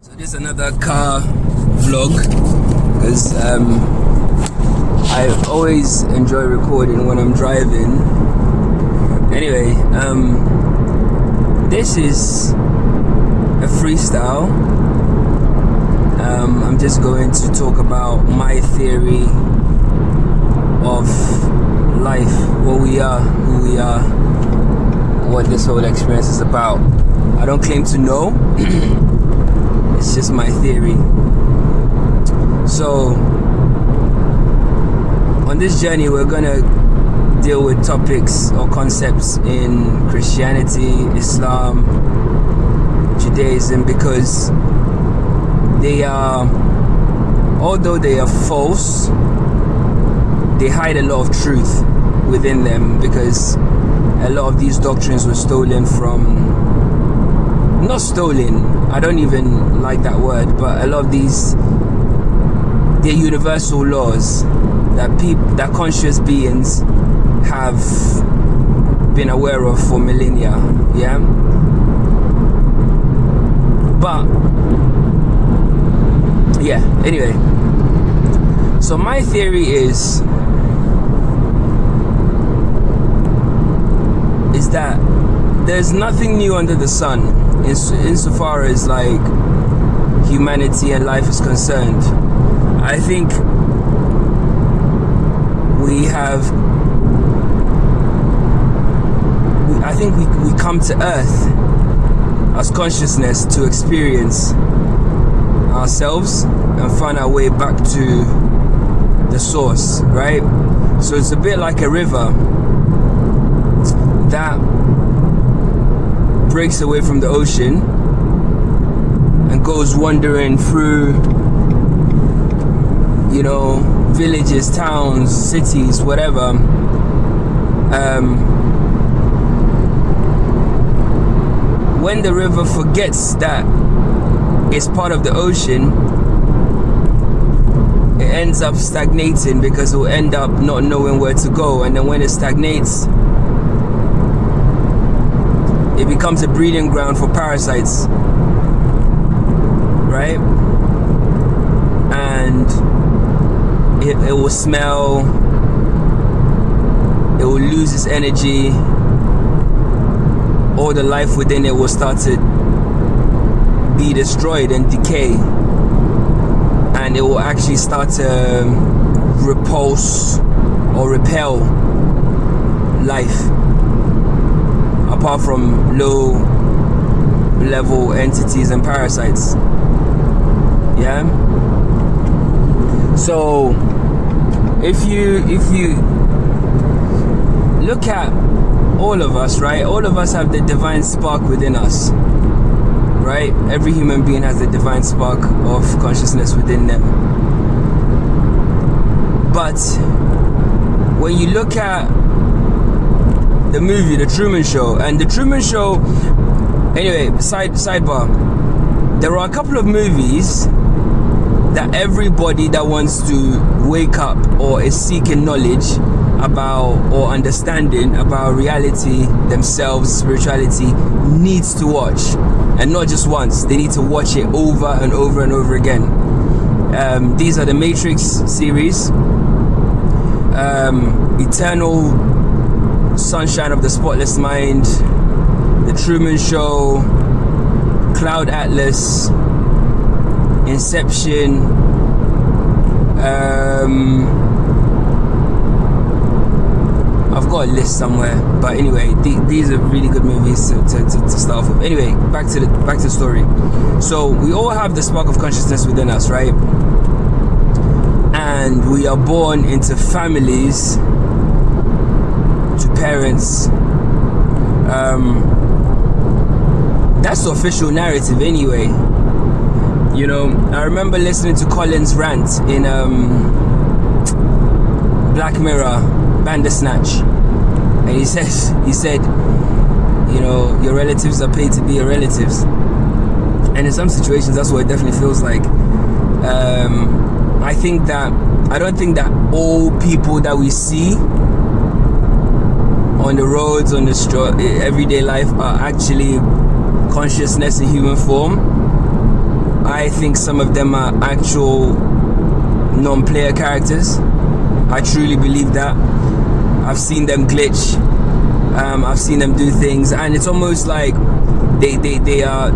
So this is another car vlog because I always enjoy recording when I'm driving. Anyway, this is a freestyle. I'm just going to talk about my theory of life, what we are, who we are, what this whole experience is about. I don't claim to know. It's just my theory. So on this journey we're gonna deal with topics or concepts in Christianity, Islam, Judaism, because they are, although they are false, they hide a lot of truth within them, because a lot of these doctrines were stolen from, not stolen, I don't even like that word, but a lot of these, they're universal laws that conscious beings have been aware of for millennia, yeah? But, yeah, anyway. So my theory is that there's nothing new under the sun insofar as like humanity and life is concerned. I think we come to Earth as consciousness to experience ourselves and find our way back to the source, right? So it's a bit like a river that breaks away from the ocean and goes wandering through, you know, villages, towns, cities, whatever. When the river forgets that it's part of the ocean, it ends up stagnating because it will end up not knowing where to go. And then when it stagnates, it becomes a breeding ground for parasites, right? And it will smell, it will lose its energy, all the life within it will start to be destroyed and decay, and it will actually start to repulse or repel life, apart from low level entities and parasites, yeah? So if you look at all of us, right? All of us have the divine spark within us, right? Every human being has the divine spark of consciousness within them. But when you look at the movie The Truman Show, and The Truman Show, anyway, sidebar, there are a couple of movies that everybody that wants to wake up or is seeking knowledge about or understanding about reality, themselves, spirituality, needs to watch. And not just once, they need to watch it over and over and over again. These are the Matrix series, Eternal Sunshine of the Spotless Mind, The Truman Show, Cloud Atlas, Inception, I've got a list somewhere, but anyway, these are really good movies to start off with. Anyway, back to the story. So we all have the spark of consciousness within us, right? And we are born into families, to parents. That's the official narrative anyway. You know, I remember listening to Colin's rant in Black Mirror, Bandersnatch, and he said, you know, your relatives are paid to be your relatives, and in some situations that's what it definitely feels like. I don't think that all people that we see on the roads, on the street, everyday life, are actually consciousness in human form. I I think some of them are actual non-player characters. I truly believe that. I've seen them glitch. I've seen them do things, and it's almost like they are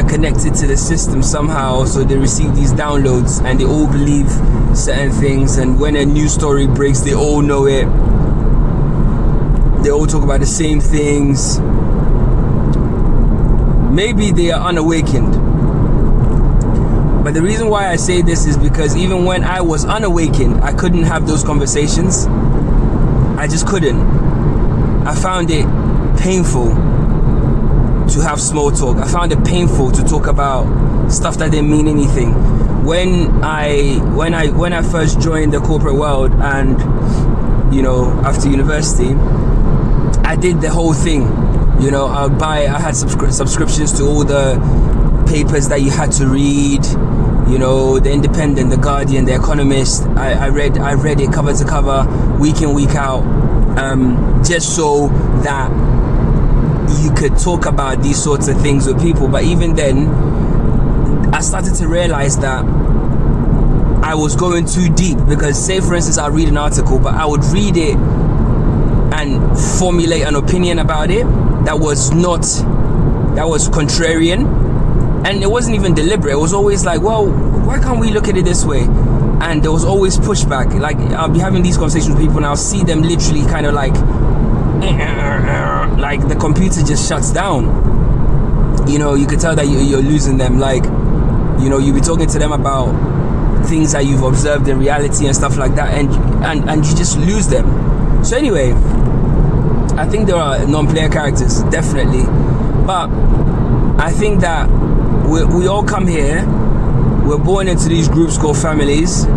connected to the system somehow. So they receive these downloads, and they all believe certain things. And when a news story breaks, they all know it. They all talk about the same things. Maybe they are unawakened. But the reason why I say this is because even when I was unawakened, I couldn't have those conversations. I just couldn't. I found it painful to have small talk. I found it painful to talk about stuff that didn't mean anything. When I first joined the corporate world, and after university, I did the whole thing. I had subscriptions to all the papers that you had to read. The Independent, the Guardian, the Economist. I read it cover to cover, week in, week out, just so that you could talk about these sorts of things with people. But even then, I started to realize that I was going too deep, because say for instance I read an article, but I would read it and formulate an opinion about it that was contrarian. And it wasn't even deliberate. It was always like, well, why can't we look at it this way? And there was always pushback. Like, I'll be having these conversations with people, and I'll see them literally kind of like the computer just shuts down. You could tell that you're losing them. Like, you'll be talking to them about things that you've observed in reality and stuff like that, and you just lose them. So anyway, I think there are non-player characters, definitely. But I think that we all come here, we're born into these groups called families.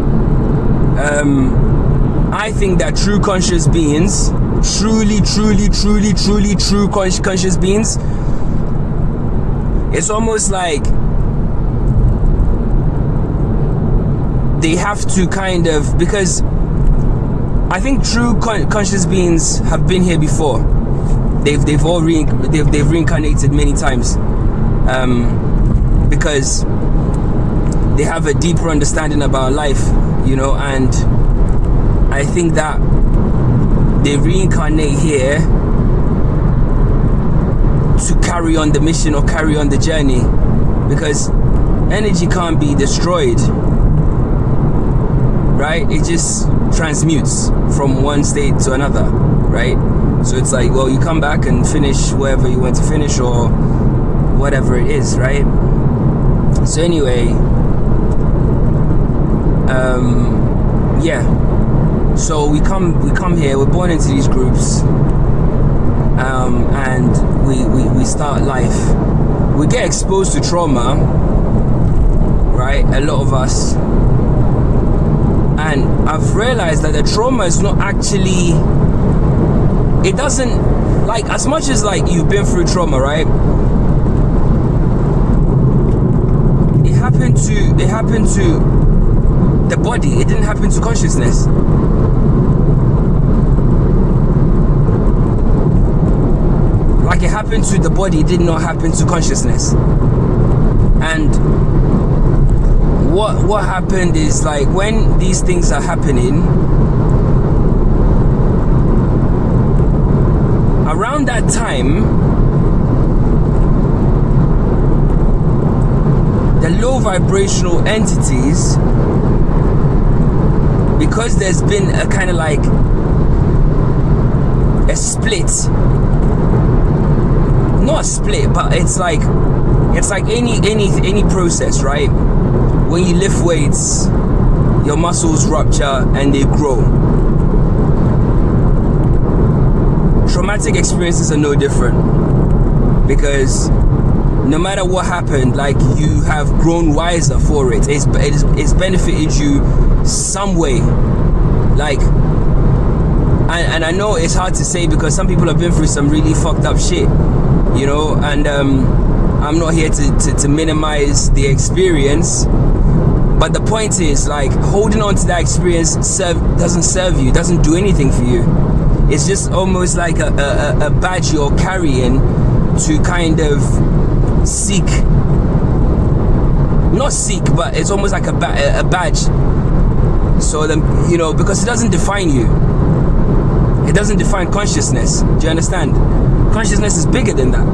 I think that true conscious beings, truly true conscious beings, it's almost like they have to kind of, because I think true conscious beings have been here before. They've reincarnated many times. Because they have a deeper understanding about life, and I think that they reincarnate here to carry on the mission or carry on the journey, because energy can't be destroyed, right? It just transmutes from one state to another, right? So it's like, well, you come back and finish wherever you went to finish, or whatever it is, right? So anyway, so we come here, we're born into these groups, and we start life. We get exposed to trauma, right? A lot of us. And I've realized that the trauma is not actually, it doesn't, like, as much as like you've been through trauma, right? It happened to the body. It didn't happen to consciousness. Like, it happened to the body, it did not happen to consciousness. And what happened is, like, when these things are happening, around that time, the low vibrational entities, because there's been a kind of like a split, not a split, but it's like any process, right? When you lift weights, your muscles rupture and they grow. Traumatic experiences are no different, because no matter what happened, like, you have grown wiser for it. It's benefited you some way. Like, and I know it's hard to say, because some people have been through some really fucked up shit, and I'm not here to minimize the experience. But the point is, like, holding on to that experience doesn't serve you, doesn't do anything for you. It's just almost like a badge you're carrying to kind of seek not seek, but it's almost like a badge. So then, because it doesn't define you. It doesn't define consciousness. Do you understand? Consciousness is bigger than that.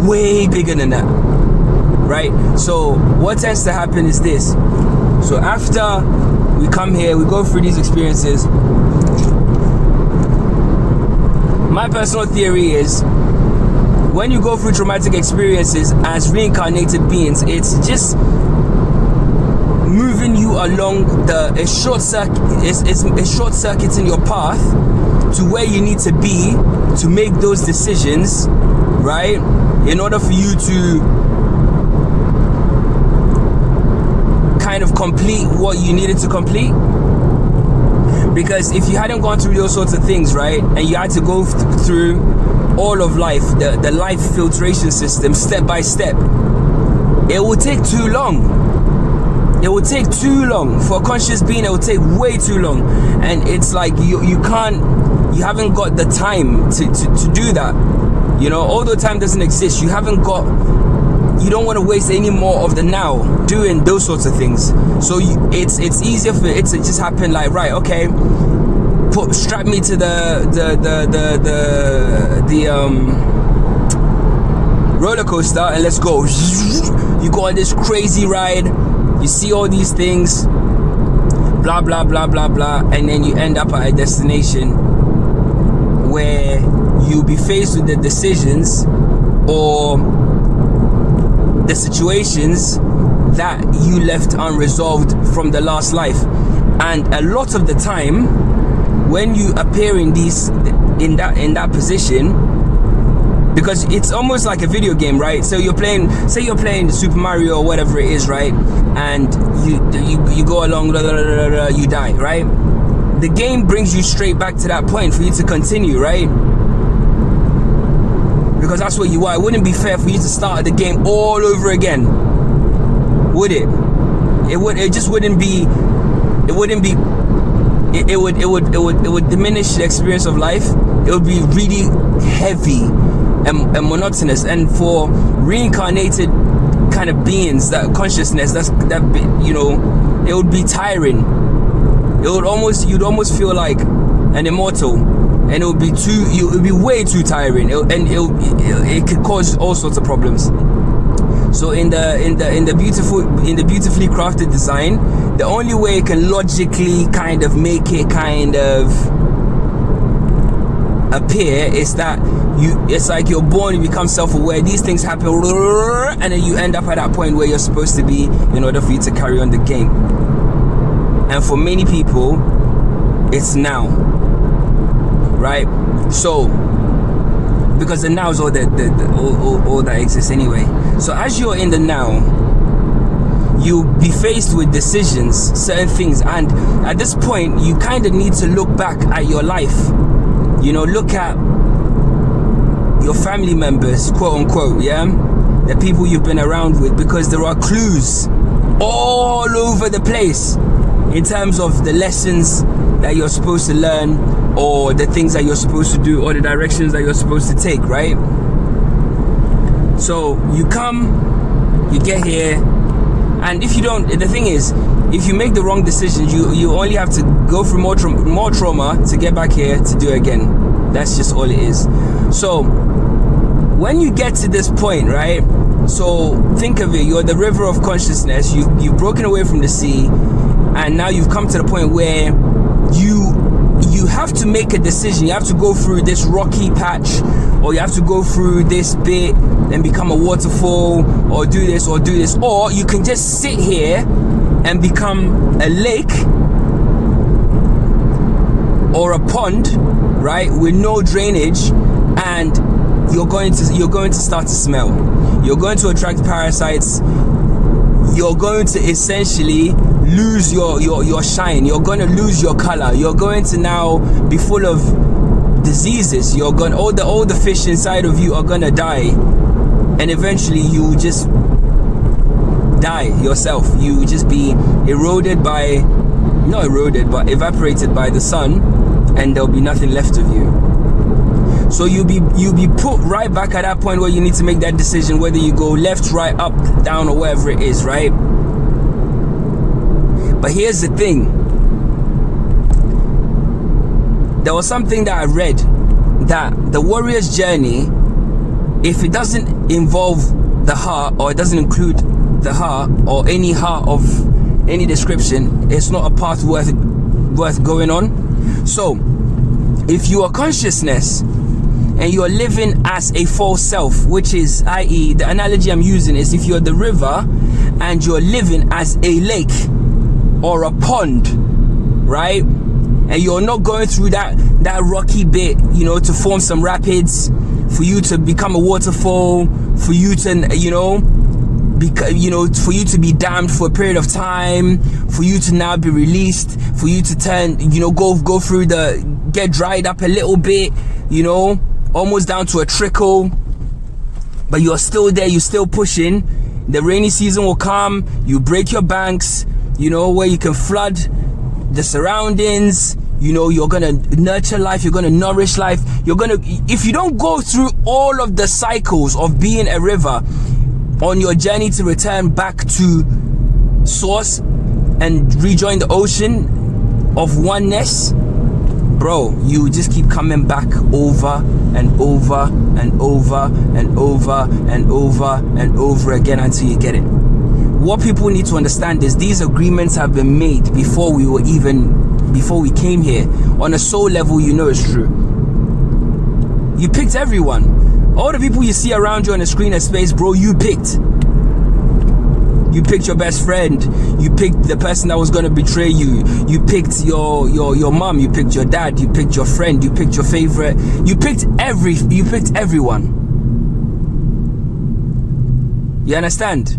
Way bigger than that. Right? So what tends to happen is this. So after we come here, we go through these experiences. My personal theory is, when you go through traumatic experiences as reincarnated beings, it's just moving you along it's short circuiting your path to where you need to be to make those decisions, right? In order for you to kind of complete what you needed to complete. Because if you hadn't gone through those sorts of things, right, and you had to go through all of life, the life filtration system, step by step, it will take too long. It will take too long. For a conscious being, it will take way too long. And it's like you haven't got the time to do that. Although time doesn't exist, you don't want to waste any more of the now doing those sorts of things. So it's easier for it to just happen like, right, okay, strap me to the roller coaster and let's go. You go on this crazy ride, you see all these things, blah blah blah blah blah, and then you end up at a destination where you'll be faced with the decisions or the situations that you left unresolved from the last life. And a lot of the time, when you appear in that position, because it's almost like a video game, right? So say you're playing Super Mario or whatever it is, right? And you go along, blah, blah, blah, blah, blah, you die, right? The game brings you straight back to that point for you to continue, right? Because that's what you are. It wouldn't be fair for you to start the game all over again, would it? It would diminish the experience of life. It would be really heavy and monotonous. And for reincarnated kind of beings, that consciousness, it would be tiring. You'd almost feel like an immortal, and it would be way too tiring, it could cause all sorts of problems. So in the beautifully crafted design, the only way it can logically kind of make it kind of appear is that it's like you're born, you become self-aware, these things happen, and then you end up at that point where you're supposed to be in order for you to carry on the game. And for many people, it's now, right? So because the now is all that exists anyway. So as you're in the now, you'll be faced with decisions, certain things, and at this point you kind of need to look back at your life. Look at your family members, quote unquote, yeah, the people you've been around with, because there are clues all over the place in terms of the lessons that you're supposed to learn, or the things that you're supposed to do, or the directions that you're supposed to take, right? So you come, you get here, and if you don't, the thing is, if you make the wrong decisions, you only have to go through more trauma to get back here to do it again. That's just all it is. So when you get to this point, right? So think of it, you're the river of consciousness, you've broken away from the sea, and now you've come to the point where you have to make a decision. You have to go through this rocky patch, or you have to go through this bit and become a waterfall, or do this, or you can just sit here and become a lake or a pond, right, with no drainage, and you're going to start to smell. You're going to attract parasites. You're going to essentially lose your shine. You're going to lose your color. You're going to now be full of diseases. All the fish inside of you are going to die, and eventually you just die yourself. You just be evaporated by the sun, and there'll be nothing left of you. So you'll be put right back at that point where you need to make that decision, whether you go left, right, up, down, or wherever it is, right? But here's the thing. There was something that I read, that the warrior's journey, if it doesn't involve the heart, or it doesn't include the heart, or any heart of any description, it's not a path worth going on. So if you are consciousness and you are living as a false self, which is, i.e., the analogy I'm using is if you're the river and you're living as a lake or a pond, right? And you're not going through that rocky bit, you know, to form some rapids, for you to become a waterfall, for you to, for you to be damned for a period of time, for you to now be released, for you to turn, go through get dried up a little bit, almost down to a trickle, but you're still there, you're still pushing. The rainy season will come, you break your banks, where you can flood the surroundings. You're gonna nurture life, you're gonna nourish life, if you don't go through all of the cycles of being a river on your journey to return back to source and rejoin the ocean of oneness, bro, you just keep coming back over and over and over and over and over and over again until you get it. What people need to understand is these agreements have been made before we came here. On a soul level, it's true. You picked everyone. All the people you see around you on the screen of space, bro, you picked. You picked your best friend. You picked the person that was gonna betray you. You picked your mom. You picked your dad. You picked your friend. You picked your favorite. You picked everyone. You understand?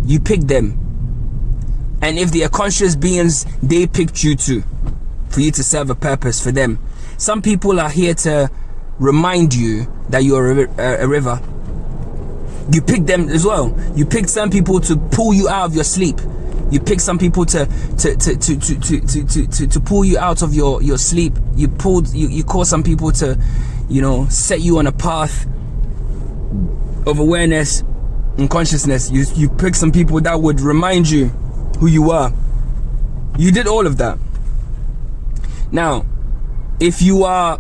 You picked them. And if they are conscious beings, they picked you too, for you to serve a purpose for them. Some people are here to remind you that you're a river. You picked them as well. You picked some people to pull you out of your sleep. You picked some people to pull you out of your sleep. You call some people to, set you on a path of awareness and consciousness. You picked some people that would remind you who you are. You did all of that. Now, if you are,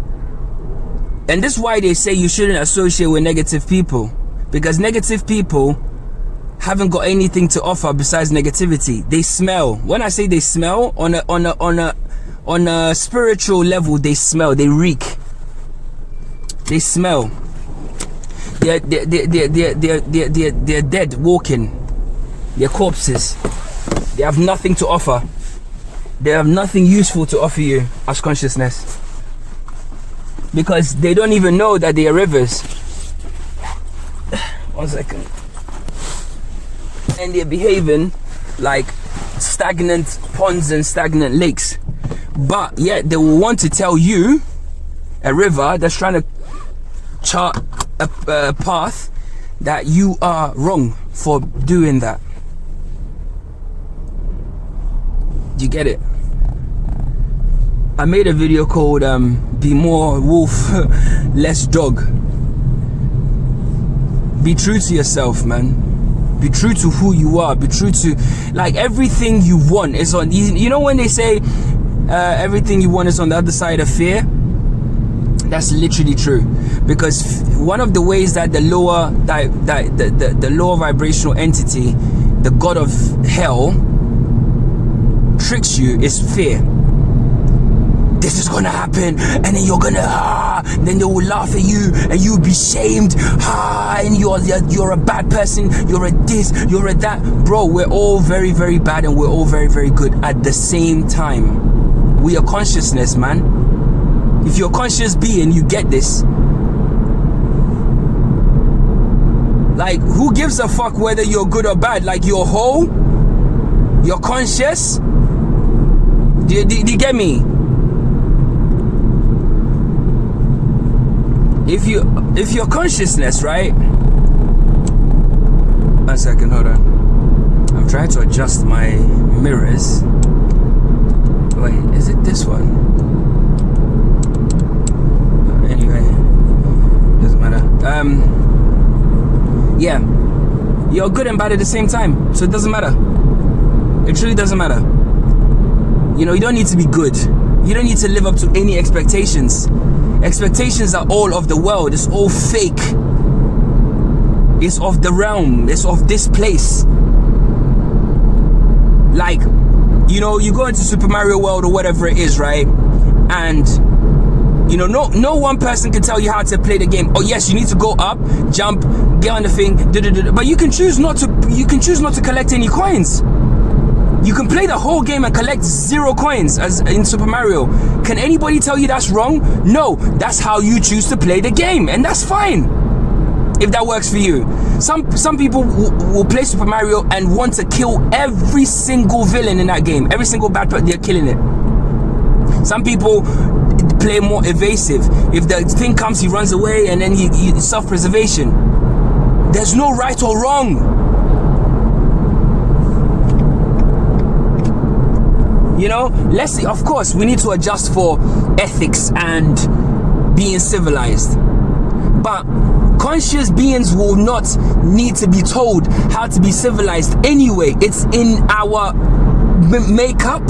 and this is why they say you shouldn't associate with negative people, because negative people haven't got anything to offer besides negativity. They smell. When I say they smell, on a spiritual level, they smell. They reek. They smell. They're dead, walking. They're corpses. They have nothing to offer. They have nothing useful to offer you as consciousness, because they don't even know that they are rivers. 1 second. And they're behaving like stagnant ponds and stagnant lakes, but yet they will want to tell you, a river that's trying to chart a path, that you are wrong for doing that. Do you get it? I made a video called Be More Wolf, Less Dog. Be true to yourself, man. Be true to who you are. Be true to, everything you want is on, when they say everything you want is on the other side of fear, that's literally true. Because one of the ways that the lower vibrational entity, the god of hell, tricks you is fear. This is gonna happen, and then you're gonna then they will laugh at you, and you'll be shamed, and you're a bad person, you're a this, you're a that. Bro, we're all very, very bad, and we're all very, very good at the same time. We are consciousness, man. If you're a conscious being, you get this. Who gives a fuck whether you're good or bad? You're whole, you're conscious. Do you get me? If you're consciousness, right? 1 second, hold on. I'm trying to adjust my mirrors. Wait, is it this one? Anyway, yeah, you're good and bad at the same time, so it doesn't matter. It truly doesn't matter. You know, you don't need to be good. You don't need to live up to any expectations. Expectations are all of the world. It's all fake. It's of the realm. It's of this place. Like, you know, you go into Super Mario World or whatever it is, right? And you know, no one person can tell you how to play the game. Oh yes, you need to go up, jump, get on the thing, but you can choose not to collect any coins. You can play the whole game and collect 0 coins as in Super Mario. Can anybody tell you that's wrong? No, that's how you choose to play the game, and that's fine. If that works for you. Some people will play Super Mario and want to kill every single villain in that game. Every single bad person, they're killing it. Some people play more evasive. If the thing comes, he runs away, and then he self-preservation. There's no right or wrong. You know, let's see. Of course, we need to adjust for ethics and being civilized. But conscious beings will not need to be told how to be civilized anyway. It's in our makeup.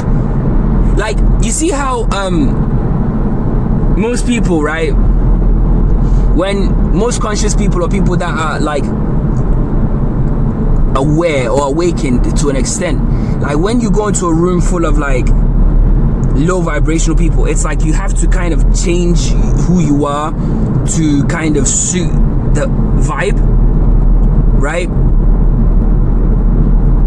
Like, you see how most people, right, when most conscious people or people that are like aware or awakened to an extent, like when you go into a room full of like low vibrational people, it's like you have to kind of change who you are to kind of suit the vibe, right?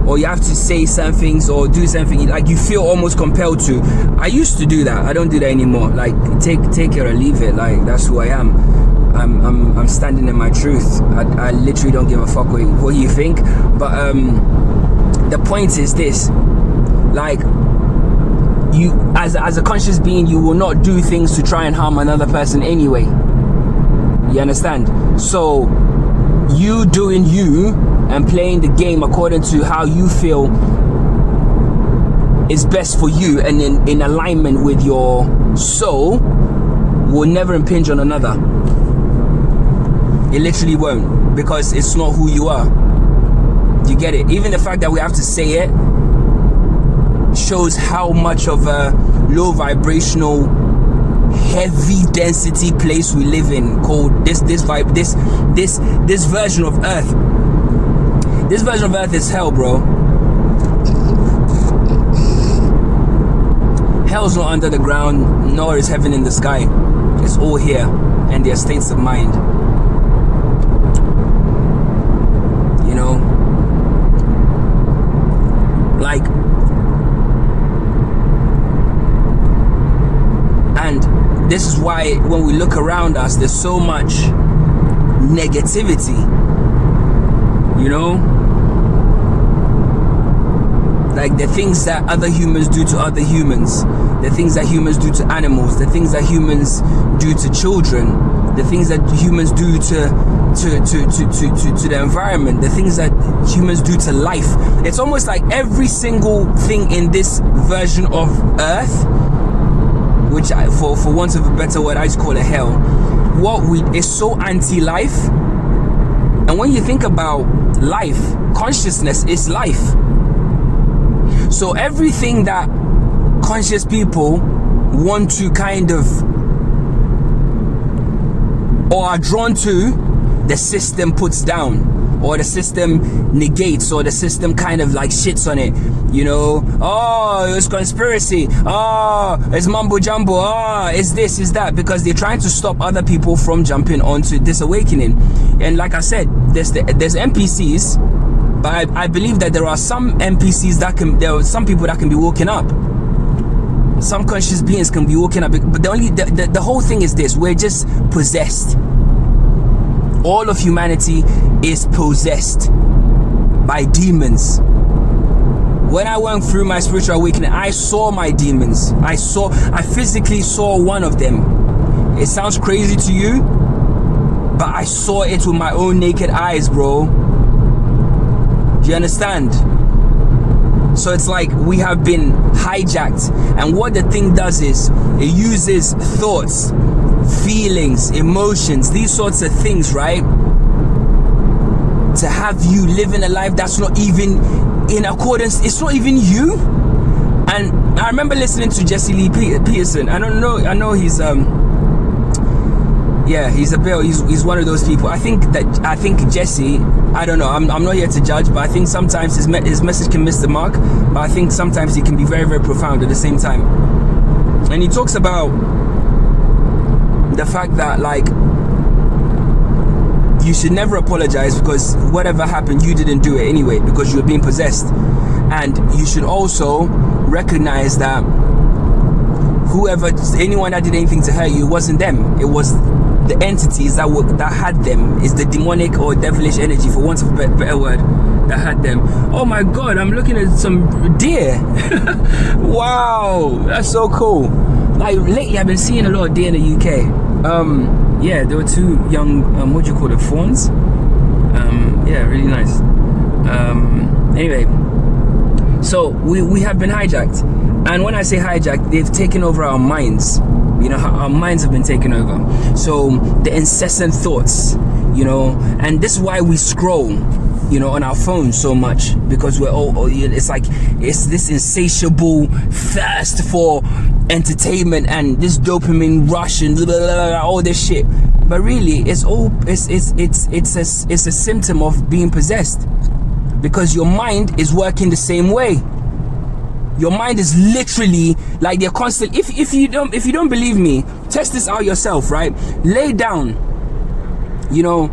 Or you have to say some things or do something like you feel almost compelled to. I used to do that. I don't do that anymore. Like take it or leave it. Like that's who I am. I'm standing in my truth. I literally don't give a fuck what you think. But the point is this: like you, as a conscious being, you will not do things to try and harm another person anyway. You understand? So you doing you and playing the game according to how you feel is best for you and in alignment with your soul will never impinge on another. It literally won't, because it's not who you are. You get it? Even the fact that we have to say it shows how much of a low vibrational, heavy density place we live in, called this version of Earth. This version of Earth is hell, bro. Hell's not under the ground, nor is heaven in the sky. It's all here, and their states of mind. You know? Like, and this is why when we look around us, there's so much negativity. You know? Like the things that other humans do to other humans, the things that humans do to animals, the things that humans do to children, the things that humans do to the environment, the things that humans do to life. It's almost like every single thing in this version of Earth, which for want of a better word, I just call it hell, is so anti-life. And when you think about life, consciousness is life. So everything that conscious people want to kind of, or are drawn to, the system puts down, or the system negates, or the system kind of like shits on it. You know, oh, it's conspiracy, oh, it's mumbo jumbo, oh, it's this, it's that, because they're trying to stop other people from jumping onto this awakening. And like I said, there's NPCs. But I believe that there are some NPCs there are some people that can be woken up. Some conscious beings can be woken up. But the whole thing is this: we're just possessed. All of humanity is possessed by demons. When I went through my spiritual awakening, I saw my demons. I physically saw one of them. It sounds crazy to you, but I saw it with my own naked eyes, bro. Do you understand? So it's like we have been hijacked, and what the thing does is it uses thoughts, feelings, emotions, these sorts of things, right? To have you living a life that's not even in accordance, it's not even you. And I remember listening to Jesse Lee Peterson. I know he's he's a bit, he's one of those people. I think Jesse, I don't know, I'm not here to judge, but I think sometimes his message can miss the mark, but I think sometimes he can be very, very profound at the same time. And he talks about the fact that, like, you should never apologize, because whatever happened, you didn't do it anyway, because you were being possessed. And you should also recognize that anyone that did anything to hurt you, it wasn't them. It was the entities that had them. It's the demonic or devilish energy, for want of a better word, that had them. Oh my God, I'm looking at some deer. Wow, that's so cool. Like, lately I've been seeing a lot of deer in the UK. There were two young, what do you call it, fawns? Really nice. Anyway, so we have been hijacked. And when I say hijacked, they've taken over our minds. You know, our minds have been taken over. So the incessant thoughts, you know, and this is why we scroll, you know, on our phones so much, because we're it's this insatiable thirst for entertainment and this dopamine rush and blah, blah, blah, all this shit. But really, it's a symptom of being possessed, because your mind is working the same way. Your mind is literally like they're constant. If you don't believe me, test this out yourself, right? Lay down, you know,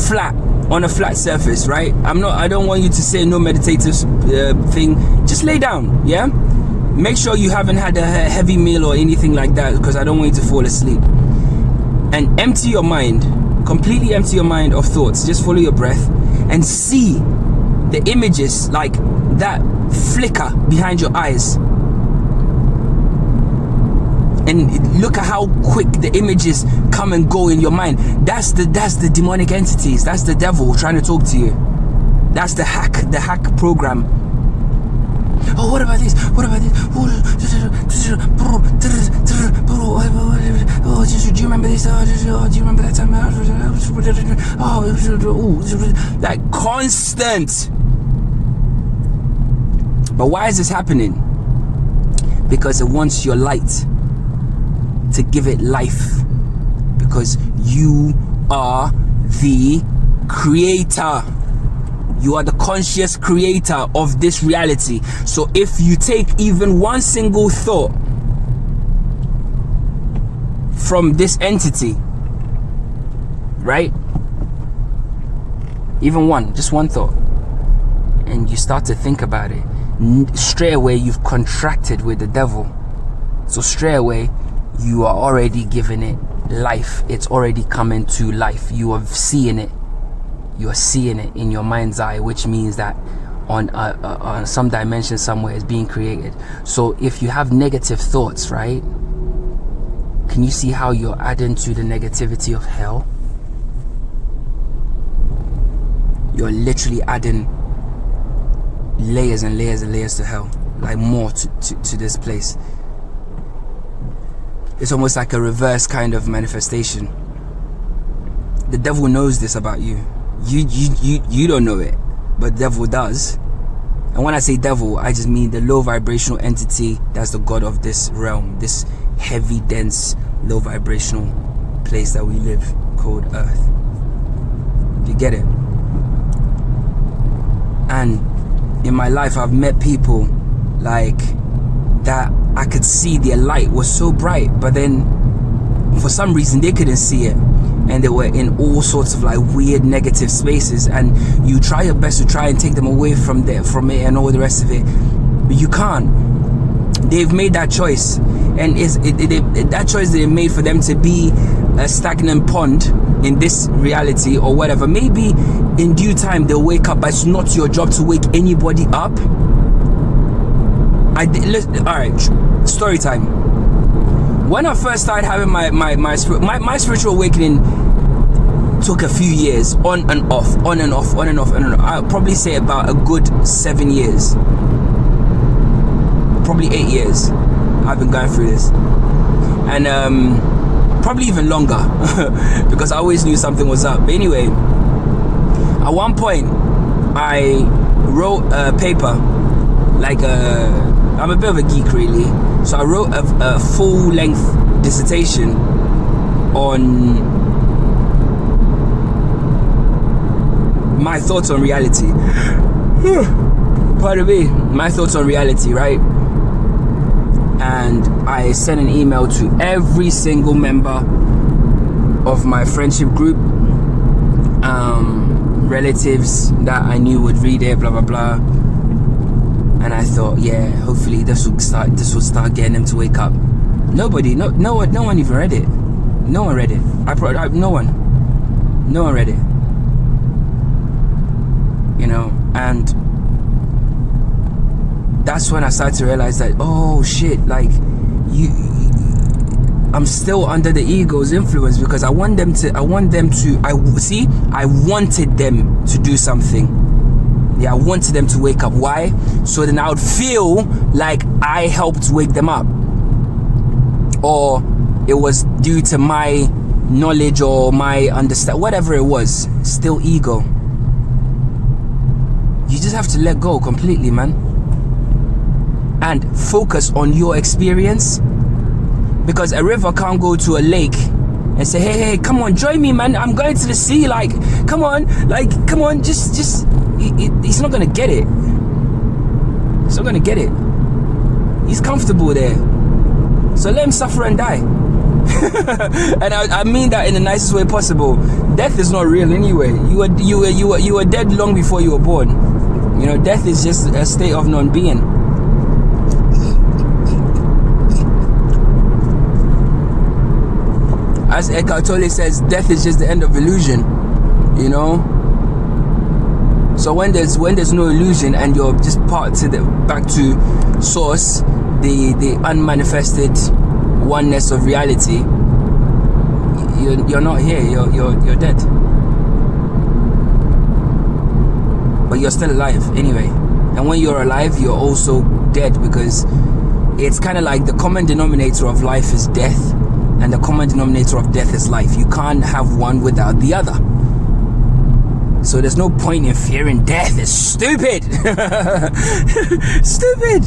flat on a flat surface, right? I don't want you to say no meditative thing. Just lay down, yeah? Make sure you haven't had a heavy meal or anything like that, because I don't want you to fall asleep. And empty your mind, completely empty your mind of thoughts. Just follow your breath and see the images like that flicker behind your eyes, and look at how quick the images come and go in your mind. That's the demonic entities. That's the devil trying to talk to you. That's the hack program. Oh, what about this? What about this? Oh, do you remember this? Oh, do you remember that time? Oh, like constant. But why is this happening? Because it wants your light to give it life. Because you are the creator. You are the conscious creator of this reality. So if you take even one single thought from this entity, right? Even one, just one thought, and you start to think about it, straight away you've contracted with the devil. So straight away you are already giving it life. It's already coming to life. You are seeing it. You are seeing it in your mind's eye, which means that on some dimension somewhere is being created. So if you have negative thoughts, right? Can you see how you're adding to the negativity of hell? You're literally adding layers and layers and layers to hell, like more to this place. It's almost like a reverse kind of manifestation. The devil knows this about you. You don't know it, but the devil does. And when I say devil, I just mean the low vibrational entity that's the god of this realm, this heavy, dense, low vibrational place that we live called Earth. You get it? And in my life, I've met people like that. I could see their light was so bright, but then for some reason they couldn't see it, and they were in all sorts of like weird negative spaces, and you try your best to try and take them away from it and all the rest of it, but you can't. They've made that choice, and that choice they made for them to be a stagnant pond in this reality or whatever. Maybe in due time they'll wake up, but it's not your job to wake anybody up. Alright, story time. When I first started having my spiritual awakening, took a few years, on and off. I'll probably say about a good 7 years, probably 8 years I've been going through this. and probably even longer because I always knew something was up. But anyway, at one point I wrote a paper, like I'm a bit of a geek really, so I wrote a full-length dissertation on my thoughts on reality. Pardon me, my thoughts on reality, right? And I sent an email to every single member of my friendship group, relatives that I knew would read it, blah blah blah. And I thought, yeah, hopefully this will start getting them to wake up. No one even read it. No one read it. No one read it. You know, and that's when I started to realize that, oh shit, like I'm still under the ego's influence, because I wanted them to do something. Yeah, I wanted them to wake up. Why? So then I would feel like I helped wake them up, or it was due to my knowledge or my understand, whatever it was. Still ego. You just have to let go completely, man, and focus on your experience. Because a river can't go to a lake and say, hey, come on, join me, man, I'm going to the sea, like, come on, just he's not gonna get it. He's not gonna get it. He's comfortable there, so let him suffer and die. And I mean that in the nicest way possible. Death is not real anyway. You were dead long before you were born. You know, death is just a state of non-being. As Eckhart Tolle says, death is just the end of illusion. You know. So when there's no illusion and you're just back to source, the unmanifested oneness of reality, you're not here. You're dead. But you're still alive anyway. And when you're alive, you're also dead, because it's kind of like the common denominator of life is death, and the common denominator of death is life. You can't have one without the other. So there's no point in fearing death. It's stupid. Stupid.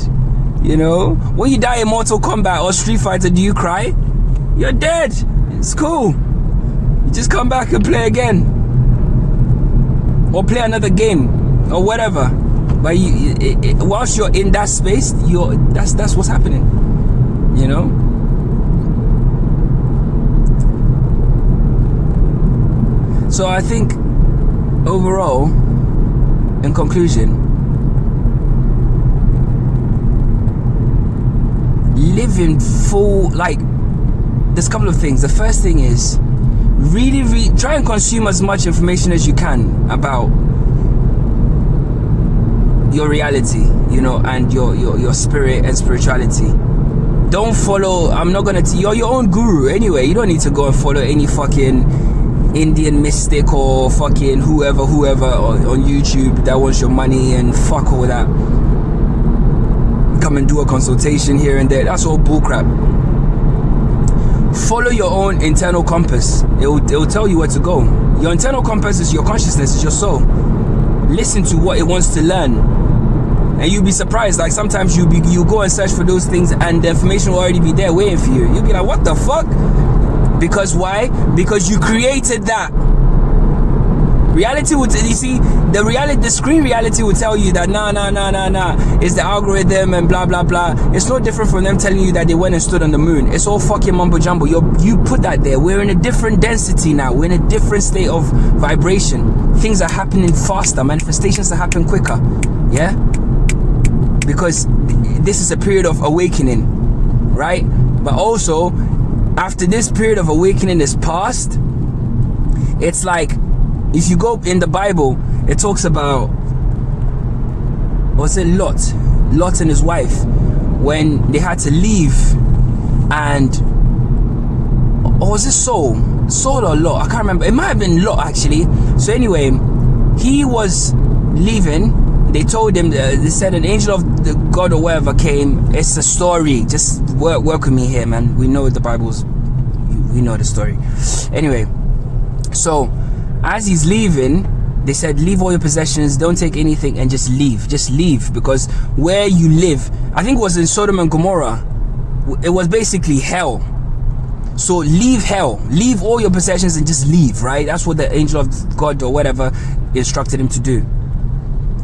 You know, when you die in Mortal Kombat or Street Fighter, do you cry? You're dead. It's cool. You just come back and play again, or play another game, or whatever. But whilst you're in that space, that's what's happening. You know. So I think overall, in conclusion, live in full, like, there's a couple of things. The first thing is really try and consume as much information as you can about your reality, you know, and your spirit and spirituality. Don't follow, you're your own guru anyway. You don't need to go and follow any fucking Indian mystic or fucking whoever on YouTube that wants your money, and fuck all that. Come and do a consultation here and there. That's all bullcrap. Follow your own internal compass. It will tell you where to go. Your internal compass is your consciousness, is your soul. Listen to what it wants to learn, and you'll be surprised. Like sometimes you go and search for those things, and the information will already be there waiting for you. You'll be like, what the fuck? Because why? Because you created that. Reality would, you see, the screen reality would tell you that nah, it's the algorithm and blah blah blah. It's no different from them telling you that they went and stood on the moon. It's all fucking mumbo jumbo. You put that there. We're in a different density now. We're in a different state of vibration. Things are happening faster. Manifestations are happening quicker. Yeah? Because this is a period of awakening, right? But also, after this period of awakening is past, it's like, if you go in the Bible, it talks about, was it Lot and his wife, when they had to leave, and, or was it Saul or Lot? I can't remember. It might have been Lot actually. So anyway, he was leaving. they told him, they said an angel of the God or whatever came. It's a story. Just work with me here, man. We know the Bible's, we know the story. Anyway, so as he's leaving, they said, leave all your possessions, don't take anything, and just leave. Just leave, because where you live, I think it was in Sodom and Gomorrah, it was basically hell. So leave hell, leave all your possessions and just leave, right? That's what the angel of God or whatever instructed him to do,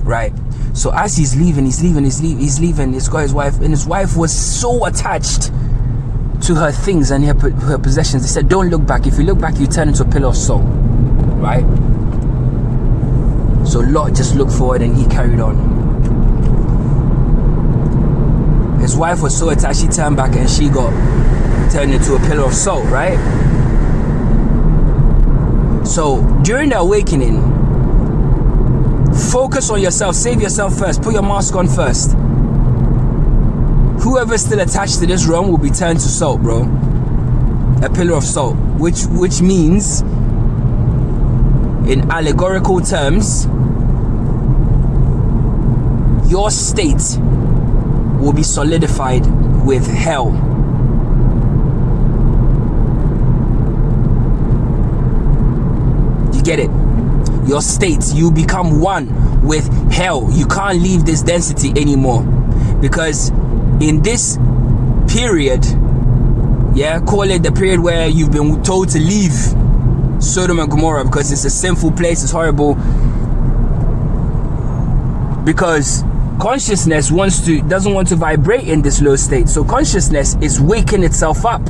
right? So as he's leaving, he's got his wife, and his wife was so attached to her things and her possessions. They said, don't look back. If you look back, you turn into a pillar of salt, right? So Lot just looked forward and he carried on. His wife was so attached, she turned back and she got turned into a pillar of salt, right? So during the awakening, focus on yourself, save yourself first, put your mask on first. Whoever's still attached to this realm will be turned to salt, bro. A pillar of salt, which means, in allegorical terms, your state will be solidified with hell. You get it? Your state, you become one with hell. You can't leave this density anymore, because in this period, yeah, call it the period where you've been told to leave Sodom and Gomorrah because it's a sinful place, it's horrible, because consciousness doesn't want to vibrate in this low state. So consciousness is waking itself up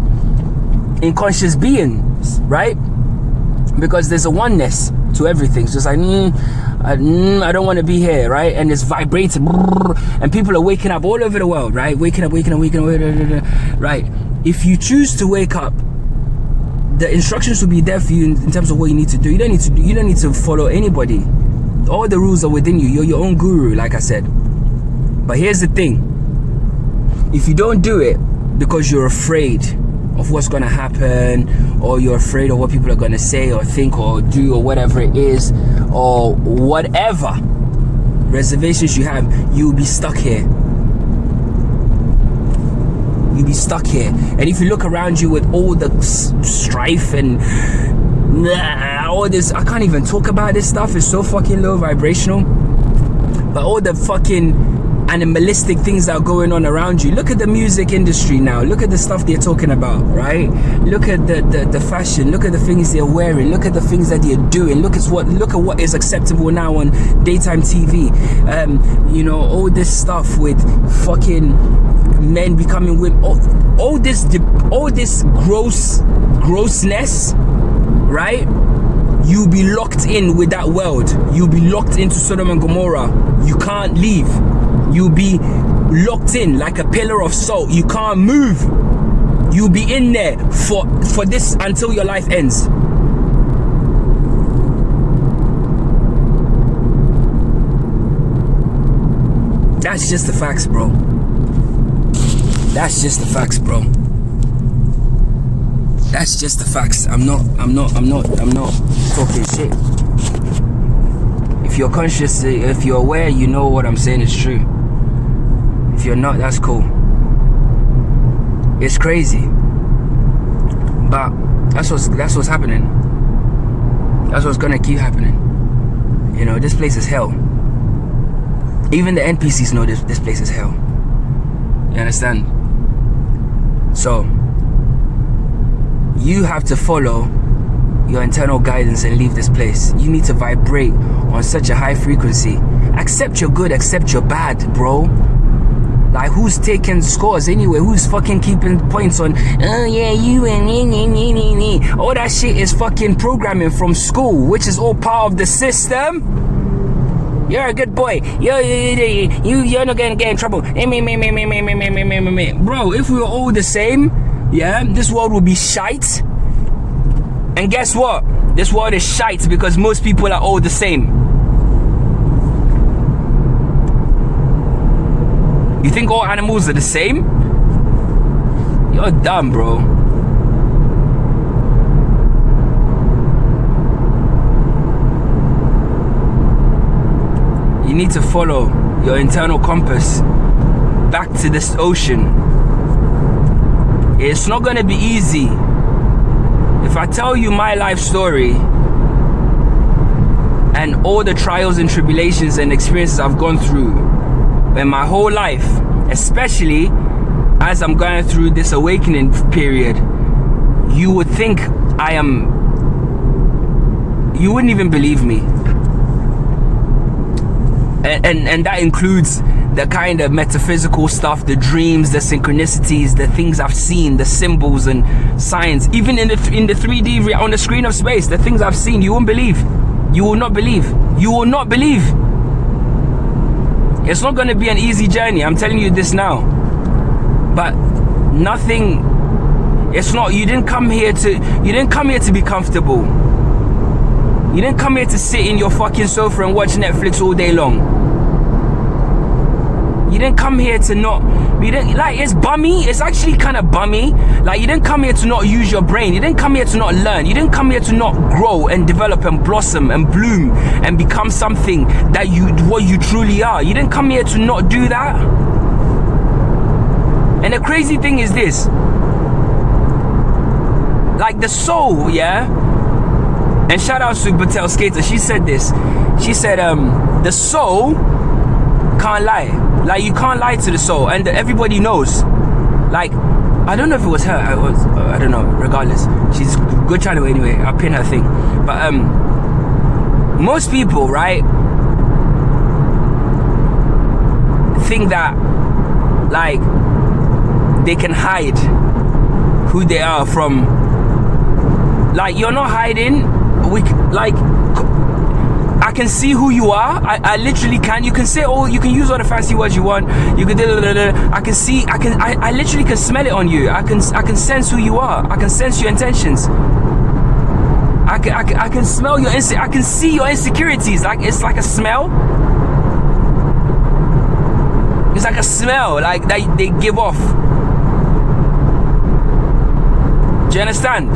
in conscious beings, right? Because there's a oneness to everything. It's just like, I don't want to be here, right? And it's vibrating, and people are waking up all over the world, right? Waking up, right? If you choose to wake up, the instructions will be there for you in terms of what you need to do. You don't need to follow anybody. All the rules are within you. You're your own guru, like I said. But here's the thing: if you don't do it because you're afraid of what's going to happen, or you're afraid of what people are going to say or think or do, or whatever it is, or whatever reservations you have, you'll be stuck here. You'll be stuck here. And if you look around you with all the strife and all this, I can't even talk about this stuff, it's so fucking low vibrational, but all the fucking animalistic things that are going on around you. Look at the music industry now. Look at the stuff they're talking about, right? Look at the fashion. Look at the things they're wearing. Look at the things that they're doing. Look at what is acceptable now on daytime TV. All this stuff with fucking men becoming women. All this grossness, right? You'll be locked in with that world. You'll be locked into Sodom and Gomorrah. You can't leave. You'll be locked in like a pillar of salt. You can't move. You'll be in there for this until your life ends. That's just the facts, bro. That's just the facts, bro. That's just the facts. I'm not talking shit. If you're conscious, if you're aware, you know what I'm saying is true. If you're not, that's cool. It's crazy, but that's what's happening. That's what's gonna keep happening. This place is hell. Even the NPCs know this place is hell. You understand? So you have to follow your internal guidance and leave this place. You need to vibrate on such a high frequency. Accept your good, accept your bad, bro. Like, who's taking scores anyway? Who's fucking keeping points on, oh yeah, you and me. All that shit is fucking programming from school, which is all part of the system. You're a good boy. You're not gonna get in trouble. Bro, if we were all the same, yeah, this world would be shite. And guess what? This world is shite because most people are all the same. You think all animals are the same? You're dumb, bro. You need to follow your internal compass back to this ocean. It's not gonna be easy. If I tell you my life story and all the trials and tribulations and experiences I've gone through in my whole life, especially as I'm going through this awakening period, you would think you wouldn't even believe me. And that includes the kind of metaphysical stuff, the dreams, the synchronicities, the things I've seen, the symbols and signs, even in the 3D on the screen of space, the things I've seen. You won't believe. You will not believe. You will not believe. It's not going to be an easy journey. I'm telling you this now. But nothing. It's not. You didn't come here to be comfortable. You didn't come here to sit in your fucking sofa and watch Netflix all day long. You didn't come here to not. It's bummy. It's actually kind of bummy. Like, you didn't come here to not use your brain. You didn't come here to not learn. You didn't come here to not grow and develop and blossom and bloom and become something that what you truly are. You didn't come here to not do that. And the crazy thing is this. Like, the soul, yeah? And shout out to Batel Skater. She said this. She said, the soul can't lie. Like, you can't lie to the soul. And everybody knows. Like, I don't know if it was her. I don't know. Regardless. She's a good channel anyway. I'll pin her thing. But most people, right, think that, like, they can hide who they are from. Like, you're not hiding. I can see who you are. I literally can. You can say, you can use all the fancy words you want. You can I can see. I literally can smell it on you. I can sense who you are. I can sense your intentions. I can smell your I can see your insecurities. Like, it's like a smell. It's like a smell, like that they give off. Do you understand?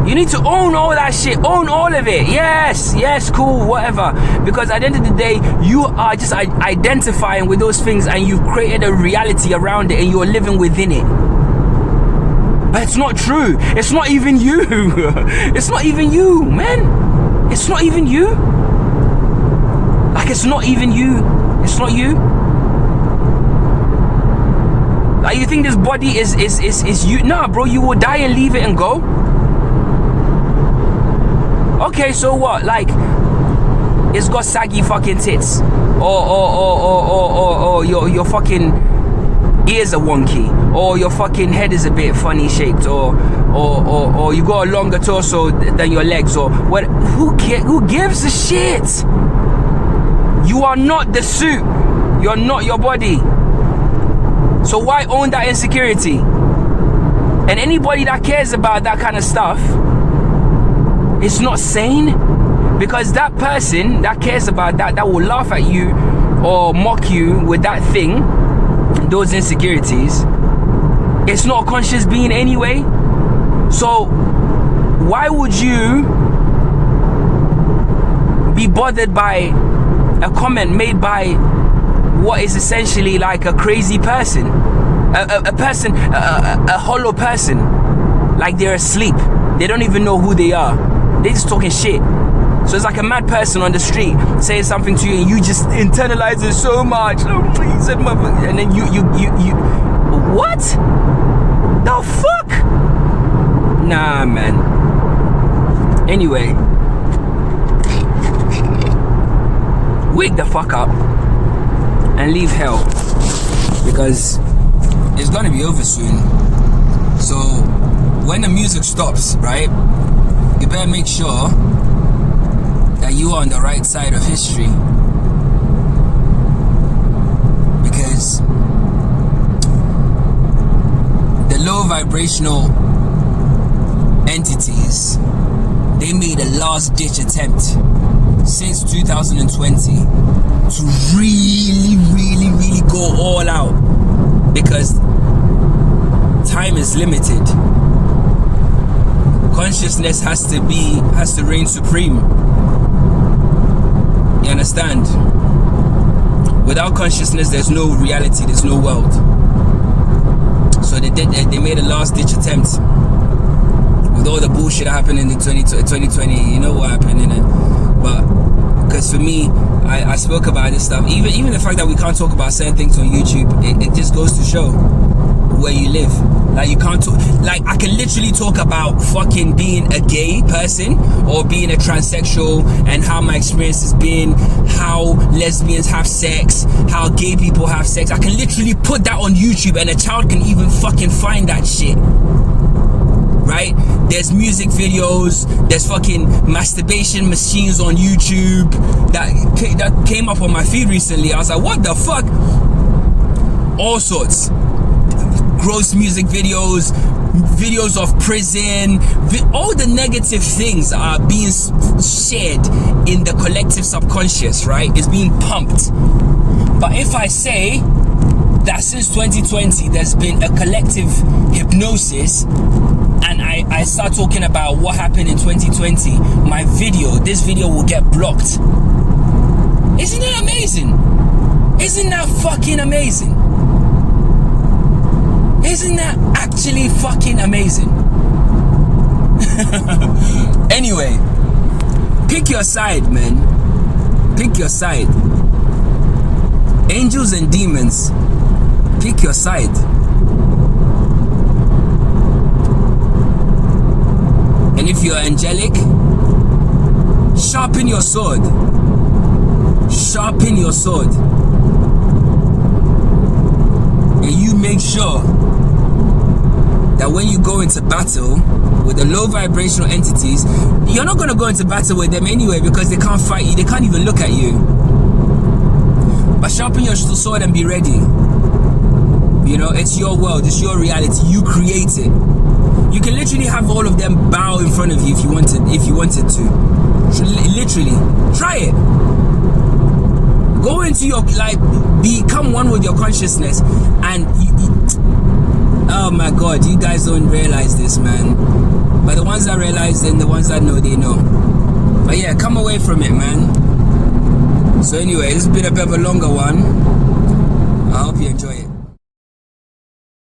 You need to own all that shit. Own all of it. Yes, cool, whatever. Because at the end of the day, you are just identifying with those things and you've created a reality around it and you're living within it. But it's not true. It's not even you. It's not even you, man. It's not even you. Like, it's not even you. It's not you. Like, you think this body is you? Nah, bro, you will die and leave it and go. Okay, so what? Like, it's got saggy fucking tits, or your fucking ears are wonky, or your fucking head is a bit funny shaped, or you got a longer torso than your legs, or what? Who gives a shit? You are not the suit. You're not your body. So why own that insecurity? And anybody that cares about that kind of stuff, it's not sane, because that person that cares about that will laugh at you or mock you with that thing, those insecurities, it's not a conscious being anyway. So why would you be bothered by a comment made by what is essentially like a crazy person, a hollow person, like they're asleep, they don't even know who they are, they just talking shit. So it's like a mad person on the street saying something to you and you just internalize it so much. Oh, he said mother, and then you what the fuck? Nah, man. Anyway, wake the fuck up and leave hell, because it's gonna be over soon. So when the music stops, right, you better make sure that you are on the right side of history, because the low vibrational entities, they made a last ditch attempt since 2020 to really go all out, because time is limited. Consciousness has to reign supreme. You understand? Without consciousness, there's no reality, there's no world. So they made a last-ditch attempt with all the bullshit that happened in the 2020. You know what happened in it, but because for me, I spoke about this stuff. Even the fact that we can't talk about certain things on YouTube, it just goes to show where you live. Like, you can't talk, like, I can literally talk about fucking being a gay person or being a transsexual and how my experience has been, how lesbians have sex, how gay people have sex. I can literally put that on YouTube and a child can even fucking find that shit. Right? There's music videos, there's fucking masturbation machines on YouTube that came up on my feed recently. I was like, what the fuck? All sorts. Gross music videos, videos of prison, all the negative things are being shared in the collective subconscious, right? It's being pumped. But if I say that since 2020 there's been a collective hypnosis, and I start talking about what happened in 2020, this video will get blocked. Isn't it amazing? Isn't that fucking amazing? Isn't that actually fucking amazing? Anyway, pick your side, man. Pick your side. Angels and demons, pick your side. And if you're angelic, sharpen your sword. Sharpen your sword. And you make sure that when you go into battle with the low vibrational entities, you're not going to go into battle with them anyway because they can't fight you, they can't even look at you. But sharpen your sword and be ready. You know, it's your world, it's your reality, you create it. You can literally have all of them bow in front of you if you wanted to. Literally, try it. Go into your, like, become one with your consciousness, and oh my God, you guys don't realize this, man. But the ones that realize, and the ones that know, they know. But yeah, come away from it, man. So anyway, this has been a bit of a longer one. I hope you enjoy it.